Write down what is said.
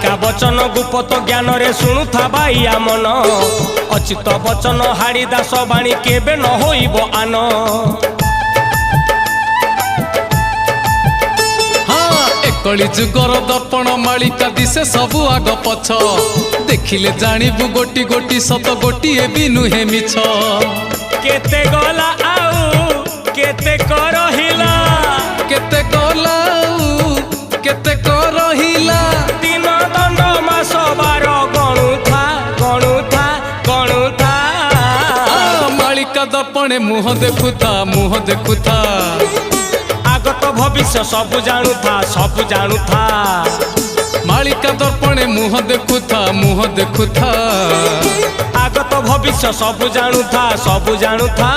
मालिका वचन गुप्त ज्ञान रे शुणुथा बाइया मन अचित वचन हाड़ी दास बाणी केबे न होइब आन। कली जुगर दर्पण मालिका दिसे सबु आग पछ देखिले जानिबु गोटी गोटी सत गोटिए भी नुहे मिछ। केते गला आउ केते करहिला केते गला आउ केते करहिला दिन दंड मास बार गणुथा गणुथा गणुथा। मालिका दर्पणे मुह देखुथा आगत भविष्य सबु जानुथा सबु जानुथा। मालिका दर्पणे मुह देखुथा आगत भविष्य सबु जानुथा सबु जानुथा।